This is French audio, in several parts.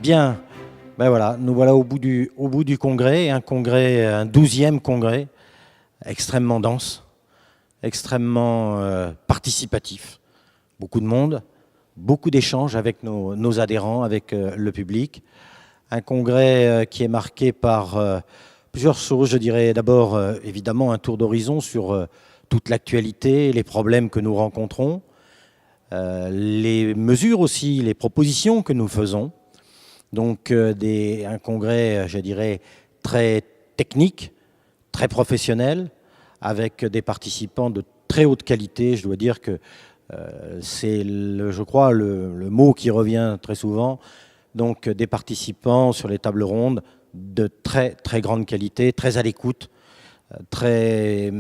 Bien, ben voilà, nous voilà au bout du congrès, un 12e congrès, extrêmement dense, extrêmement participatif. Beaucoup de monde, beaucoup d'échanges avec nos adhérents, avec le public. Un congrès qui est marqué par plusieurs choses, je dirais d'abord évidemment un tour d'horizon sur toute l'actualité, les problèmes que nous rencontrons, les mesures aussi, les propositions que nous faisons. Donc un congrès, je dirais, très technique, très professionnel, avec des participants de très haute qualité. Je dois dire que c'est, je crois, le mot qui revient très souvent. Donc des participants sur les tables rondes de très très grande qualité, très à l'écoute, très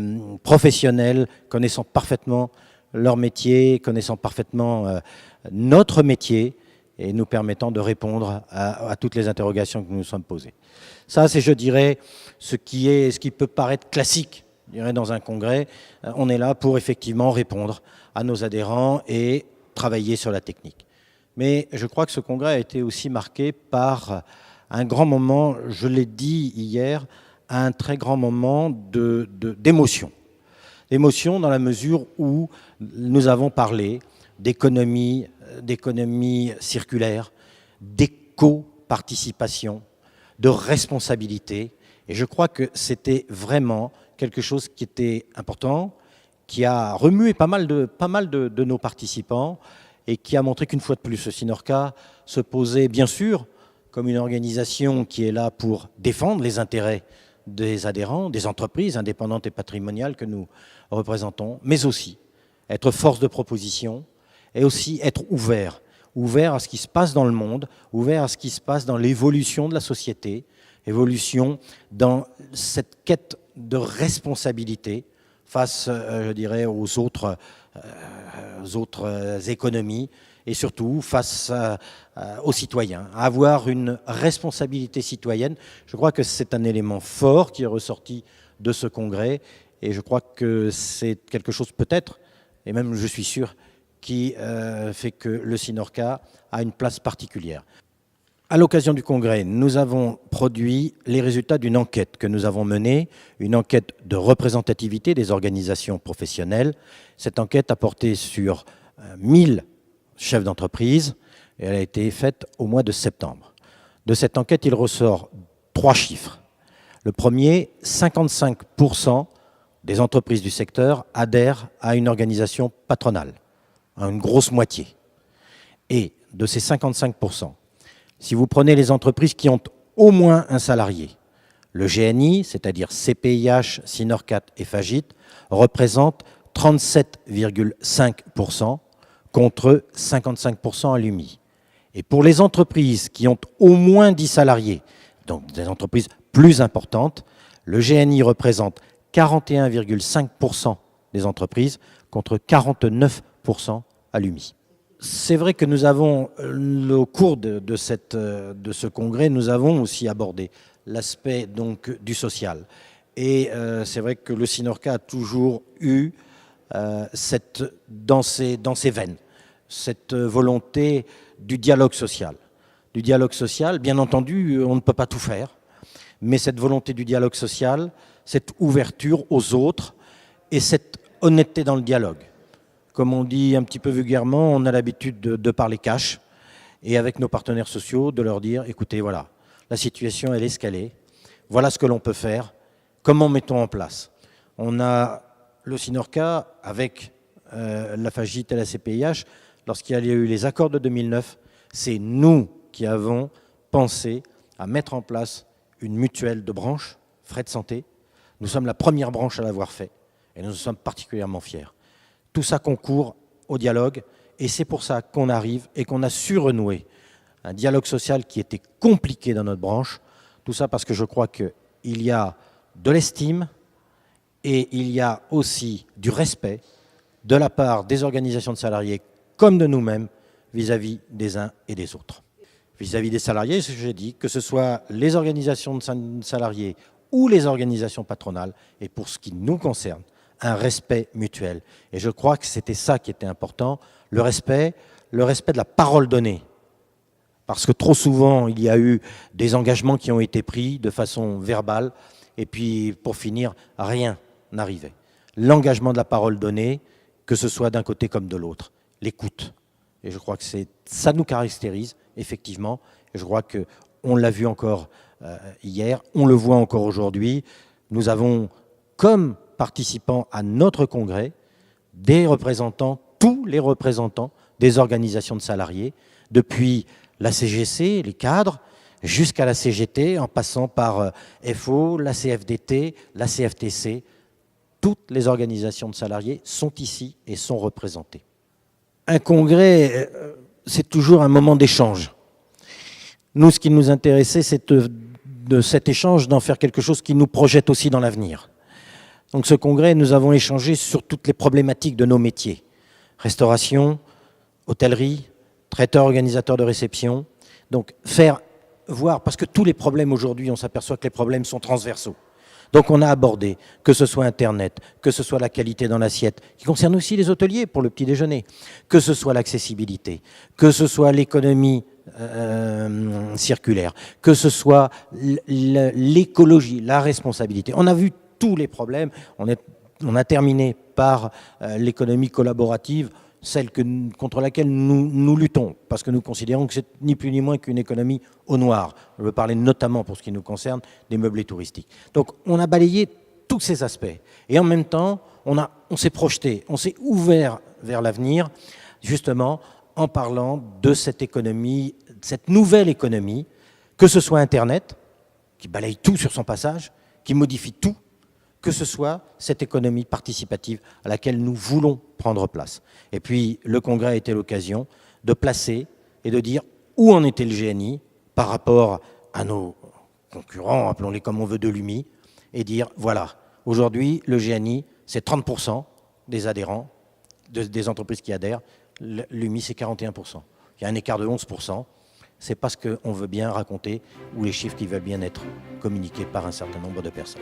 professionnels, connaissant parfaitement leur métier, connaissant parfaitement notre métier, et nous permettant de répondre à toutes les interrogations que nous nous sommes posées. Ça, c'est, je dirais, ce qui peut paraître classique, je dirais, dans un congrès. On est là pour effectivement répondre à nos adhérents et travailler sur la technique. Mais je crois que ce congrès a été aussi marqué par un grand moment, je l'ai dit hier, un très grand moment d'émotion. D'émotion dans la mesure où nous avons parlé d'économie circulaire, d'éco-participation, de responsabilité. Et je crois que c'était vraiment quelque chose qui était important, qui a remué pas mal de nos participants et qui a montré qu'une fois de plus, le Synorca se posait bien sûr comme une organisation qui est là pour défendre les intérêts des adhérents, des entreprises indépendantes et patrimoniales que nous représentons, mais aussi être force de proposition, et aussi être ouvert à ce qui se passe dans le monde, ouvert à ce qui se passe dans l'évolution de la société, évolution dans cette quête de responsabilité face, je dirais, aux autres économies, et surtout face aux citoyens, à avoir une responsabilité citoyenne. Je crois que c'est un élément fort qui est ressorti de ce congrès, et je crois que c'est quelque chose peut-être, et même je suis sûr, qui fait que le Synorca a une place particulière. À l'occasion du congrès, nous avons produit les résultats d'une enquête que nous avons menée, une enquête de représentativité des organisations professionnelles. Cette enquête a porté sur 1000 chefs d'entreprise et elle a été faite au mois de septembre. De cette enquête, il ressort 3 chiffres. Le premier, 55% des entreprises du secteur adhèrent à une organisation patronale, une grosse moitié. Et de ces 55%, si vous prenez les entreprises qui ont au moins un salarié, le GNI, c'est-à-dire CPIH, Synorcat et Fagit, représente 37,5% contre 55% à l'UMI. Et pour les entreprises qui ont au moins 10 salariés, donc des entreprises plus importantes, le GNI représente 41,5% des entreprises contre 49% à l'UMI. C'est vrai que nous avons, au cours de ce congrès, nous avons aussi abordé l'aspect donc du social. Et c'est vrai que le Synorca a toujours eu dans ses veines cette volonté du dialogue social. Du dialogue social, bien entendu, on ne peut pas tout faire, mais cette volonté du dialogue social, cette ouverture aux autres et cette honnêteté dans le dialogue. Comme on dit un petit peu vulgairement, on a l'habitude de parler cash et avec nos partenaires sociaux, de leur dire, écoutez, voilà, la situation elle est ce qu'elle est, voilà ce que l'on peut faire, comment mettons en place. On a le Synorca avec la Fagit et la CPIH, lorsqu'il y a eu les accords de 2009, c'est nous qui avons pensé à mettre en place une mutuelle de branche, frais de santé. Nous sommes la première branche à l'avoir fait et nous en sommes particulièrement fiers. Tout ça concourt au dialogue et c'est pour ça qu'on arrive et qu'on a su renouer un dialogue social qui était compliqué dans notre branche. Tout ça parce que je crois qu'il y a de l'estime et il y a aussi du respect de la part des organisations de salariés comme de nous-mêmes vis-à-vis des uns et des autres. Vis-à-vis des salariés, ce que j'ai dit, que ce soit les organisations de salariés ou les organisations patronales, et pour ce qui nous concerne, un respect mutuel. Et je crois que c'était ça qui était important, le respect de la parole donnée Parce que trop souvent, il y a eu des engagements qui ont été pris de façon verbale, et puis pour finir, rien n'arrivait. L'engagement de la parole donnée, que ce soit d'un côté comme de l'autre, l'écoute. Et je crois que ça nous caractérise, effectivement, et je crois qu'on l'a vu encore hier, on le voit encore aujourd'hui. Nous avons, comme participants à notre congrès, des représentants, tous les représentants des organisations de salariés, depuis la CGC, les cadres, jusqu'à la CGT, en passant par FO, la CFDT, la CFTC. Toutes les organisations de salariés sont ici et sont représentées. Un congrès, c'est toujours un moment d'échange. Nous, ce qui nous intéressait, c'est de cet échange d'en faire quelque chose qui nous projette aussi dans l'avenir. Donc ce congrès, nous avons échangé sur toutes les problématiques de nos métiers. Restauration, hôtellerie, traiteur organisateur de réception. Donc faire voir, parce que tous les problèmes aujourd'hui, on s'aperçoit que les problèmes sont transversaux. Donc on a abordé, que ce soit Internet, que ce soit la qualité dans l'assiette, qui concerne aussi les hôteliers pour le petit déjeuner, que ce soit l'accessibilité, que ce soit l'économie circulaire, que ce soit l'écologie, la responsabilité. On a vu tous les problèmes, on a terminé par l'économie collaborative, celle contre laquelle nous luttons, parce que nous considérons que c'est ni plus ni moins qu'une économie au noir. Je veux parler notamment, pour ce qui nous concerne, des meublés touristiques. Donc on a balayé tous ces aspects. Et en même temps, on s'est projeté, on s'est ouvert vers l'avenir, justement, en parlant de cette économie, cette nouvelle économie, que ce soit Internet, qui balaye tout sur son passage, qui modifie tout, que ce soit cette économie participative à laquelle nous voulons prendre place. Et puis, le congrès a été l'occasion de placer et de dire où en était le GNI par rapport à nos concurrents, appelons-les comme on veut, de l'UMI, et dire, voilà, aujourd'hui, le GNI, c'est 30% des adhérents, des entreprises qui adhèrent, l'UMI, c'est 41%. Il y a un écart de 11%. C'est parce qu'on veut bien raconter ou les chiffres qui veulent bien être communiqués par un certain nombre de personnes.